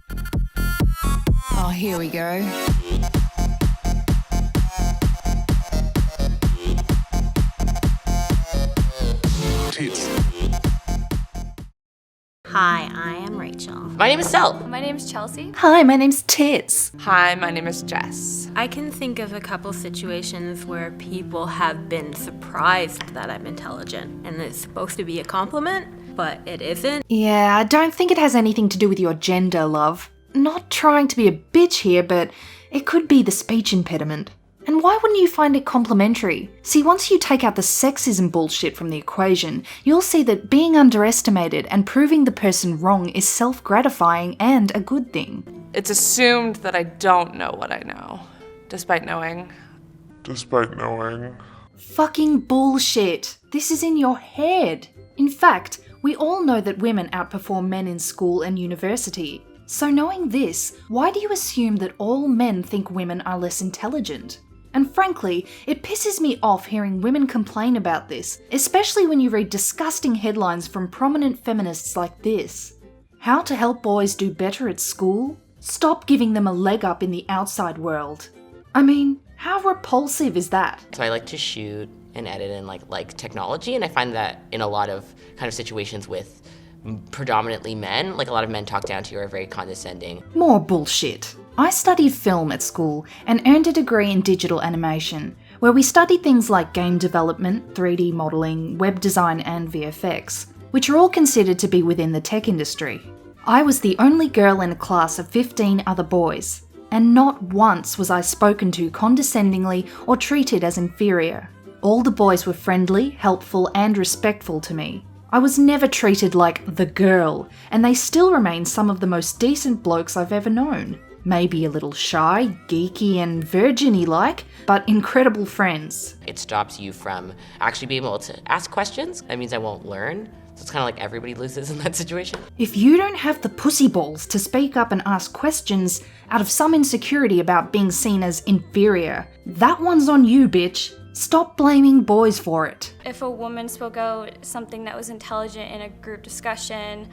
Oh, here we go. Tits. Hi, I am Rachel. My name is Sel. My name's Chelsea. Hi, my name's Tits. Hi, my name is Jess. I can think of a couple situations where people have been surprised that I'm intelligent, and it's supposed to be a compliment, but it isn't. Yeah, I don't think it has anything to do with your gender, love. Not trying to be a bitch here, but it could be the speech impediment. And why wouldn't you find it complimentary? See, once you take out the sexism bullshit from the equation, you'll see that being underestimated and proving the person wrong is self-gratifying and a good thing. It's assumed that I don't know what I know, despite knowing. Fucking bullshit. This is in your head. In fact, we all know that women outperform men in school and university. So knowing this, why do you assume that all men think women are less intelligent? And frankly, it pisses me off hearing women complain about this, especially when you read disgusting headlines from prominent feminists like this. How to help boys do better at school? Stop giving them a leg up in the outside world. I mean, how repulsive is that? So I like to shoot and edit and like technology, and I find that in a lot of kind of situations with predominantly men, like a lot of men talk down to you or are very condescending. More bullshit. I studied film at school and earned a degree in digital animation, where we studied things like game development, 3D modelling, web design and VFX, which are all considered to be within the tech industry. I was the only girl in a class of 15 other boys, and not once was I spoken to condescendingly or treated as inferior. All the boys were friendly, helpful and respectful to me. I was never treated like the girl, and they still remain some of the most decent blokes I've ever known. Maybe a little shy, geeky and virgin-y like, but incredible friends. It stops you from actually being able to ask questions. That means I won't learn. So it's kind of like everybody loses in that situation. If you don't have the pussy balls to speak up and ask questions out of some insecurity about being seen as inferior, that one's on you, bitch. Stop blaming boys for it. If a woman spoke out something that was intelligent in a group discussion,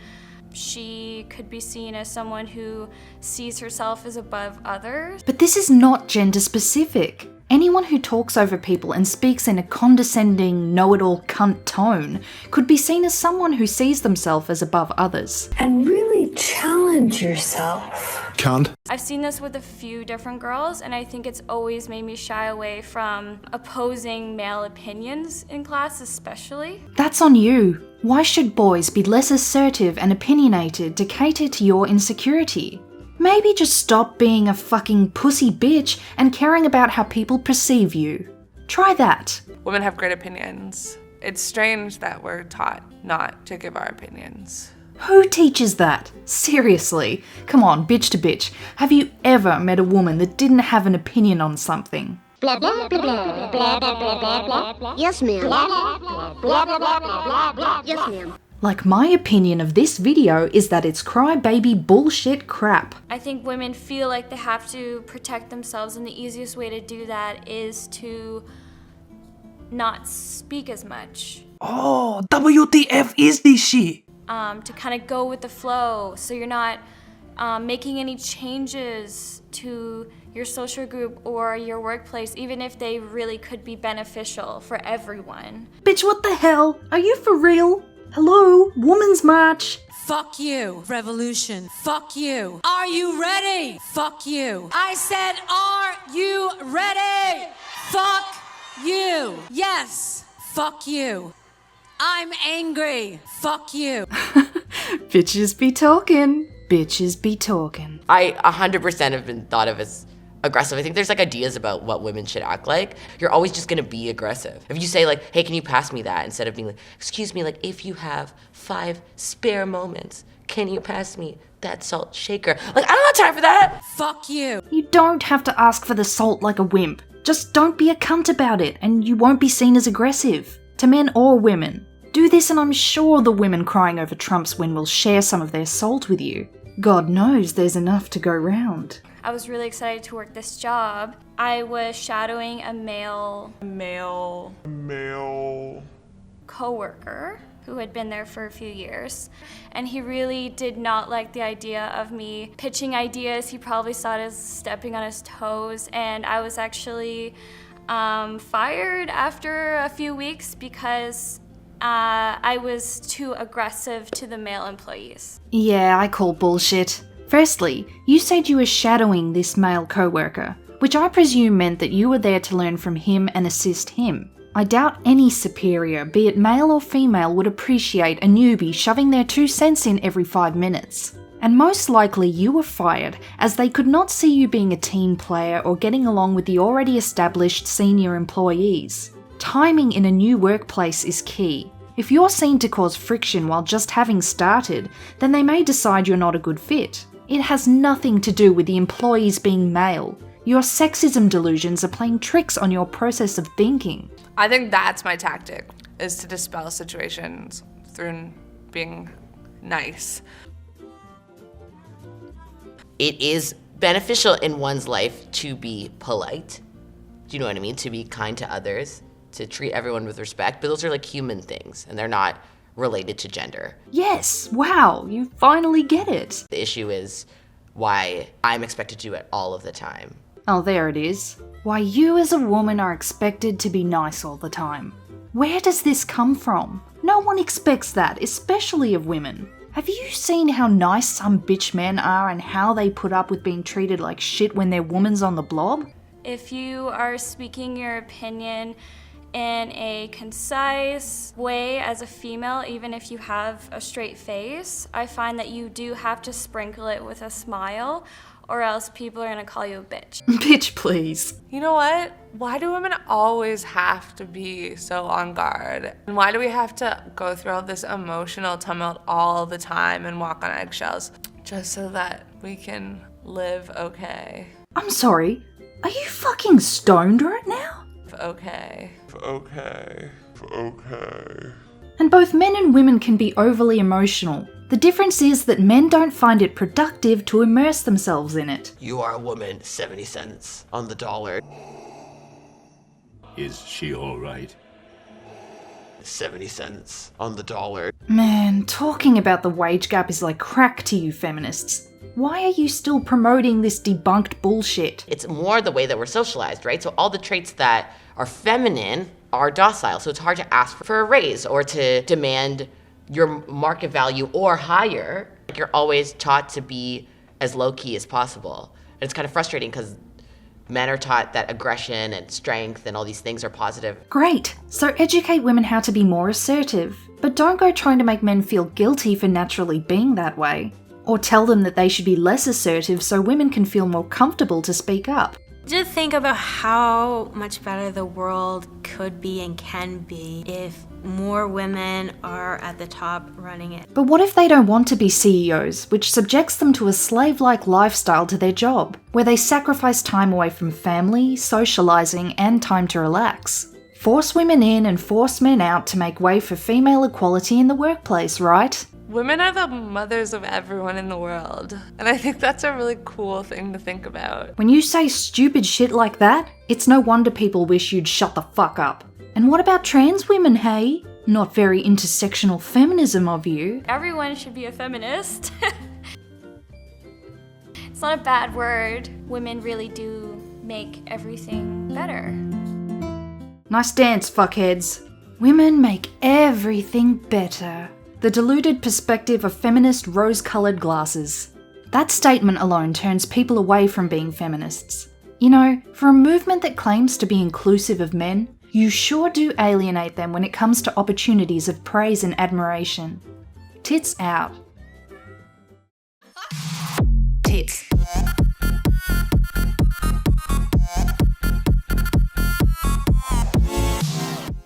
she could be seen as someone who sees herself as above others. But this is not gender specific. Anyone who talks over people and speaks in a condescending, know-it-all cunt tone could be seen as someone who sees themselves as above others. And really challenge yourself. Cunt. I've seen this with a few different girls, and I think it's always made me shy away from opposing male opinions in class, especially. That's on you. Why should boys be less assertive and opinionated to cater to your insecurity? Maybe just stop being a fucking pussy bitch and caring about how people perceive you. Try that. Women have great opinions. It's strange that we're taught not to give our opinions. Who teaches that? Seriously. Come on, bitch to bitch. Have you ever met a woman that didn't have an opinion on something? Blah blah blah blah blah blah blah blah blah blah. Yes, ma'am. Blah blah blah blah blah blah blah blah. Yes, ma'am. Like, my opinion of this video is that it's crybaby bullshit crap. I think women feel like they have to protect themselves, and the easiest way to do that is to not speak as much. Oh, WTF is this shit? To kind of go with the flow, so you're not making any changes to your social group or your workplace, even if they really could be beneficial for everyone. Bitch, what the hell? Are you for real? Hello? Women's March? Fuck you, revolution. Fuck you. Are you ready? Fuck you. I said, are you ready? Fuck you. Yes. Fuck you. I'm angry. Fuck you. Bitches be talking. Bitches be talking. I 100% have been thought of as aggressive. I think there's like ideas about what women should act like. You're always just gonna be aggressive. If you say like, hey, can you pass me that? Instead of being like, excuse me, like if you have 5 spare moments, can you pass me that salt shaker? Like, I don't have time for that. Fuck you. You don't have to ask for the salt like a wimp. Just don't be a cunt about it and you won't be seen as aggressive. To men or women. Do this and I'm sure the women crying over Trump's win will share some of their salt with you. God knows there's enough to go round. I was really excited to work this job. I was shadowing a male coworker who had been there for a few years. And he really did not like the idea of me pitching ideas. He probably saw it as stepping on his toes. And I was actually fired after a few weeks because I was too aggressive to the male employees. Yeah, I call bullshit. Firstly, you said you were shadowing this male co-worker, which I presume meant that you were there to learn from him and assist him. I doubt any superior, be it male or female, would appreciate a newbie shoving their 2 cents in every 5 minutes. And most likely you were fired, as they could not see you being a team player or getting along with the already established senior employees. Timing in a new workplace is key. If you're seen to cause friction while just having started, then they may decide you're not a good fit. It has nothing to do with the employees being male. Your sexism delusions are playing tricks on your process of thinking. I think that's my tactic, is to dispel situations through being nice. It is beneficial in one's life to be polite. Do you know what I mean? To be kind to others, to treat everyone with respect, but those are like human things and they're not related to gender. Yes, wow, you finally get it. The issue is why I'm expected to do it all of the time. Oh, there it is. Why you as a woman are expected to be nice all the time. Where does this come from? No one expects that, especially of women. Have you seen how nice some bitch men are and how they put up with being treated like shit when their woman's on the blob? If you are speaking your opinion in a concise way as a female, even if you have a straight face, I find that you do have to sprinkle it with a smile, or else people are gonna call you a bitch. Bitch, please. You know what? Why do women always have to be so on guard? And why do we have to go through all this emotional tumult all the time and walk on eggshells just so that we can live okay? I'm sorry, are you fucking stoned right now? Okay. And both men and women can be overly emotional. The difference is that men don't find it productive to immerse themselves in it. You are a woman, 70 cents on the dollar. Is she all right? 70 cents on the dollar. Man, talking about the wage gap is like crack to you feminists. Why are you still promoting this debunked bullshit? It's more the way that we're socialized, right? So all the traits that are feminine are docile. So it's hard to ask for a raise or to demand your market value or higher. You're always taught to be as low-key as possible. And it's kind of frustrating because men are taught that aggression and strength and all these things are positive. Great, so educate women how to be more assertive. But don't go trying to make men feel guilty for naturally being that way. Or tell them that they should be less assertive so women can feel more comfortable to speak up. Just think about how much better the world could be and can be if more women are at the top running it. But what if they don't want to be CEOs, which subjects them to a slave-like lifestyle to their job, where they sacrifice time away from family, socializing, and time to relax? Force women in and force men out to make way for female equality in the workplace, right? Women are the mothers of everyone in the world. And I think that's a really cool thing to think about. When you say stupid shit like that, it's no wonder people wish you'd shut the fuck up. And what about trans women, hey? Not very intersectional feminism of you. Everyone should be a feminist. It's not a bad word. Women really do make everything better. Nice dance, fuckheads. Women make everything better. The deluded perspective of feminist rose-coloured glasses. That statement alone turns people away from being feminists. You know, for a movement that claims to be inclusive of men, you sure do alienate them when it comes to opportunities of praise and admiration. Tits out.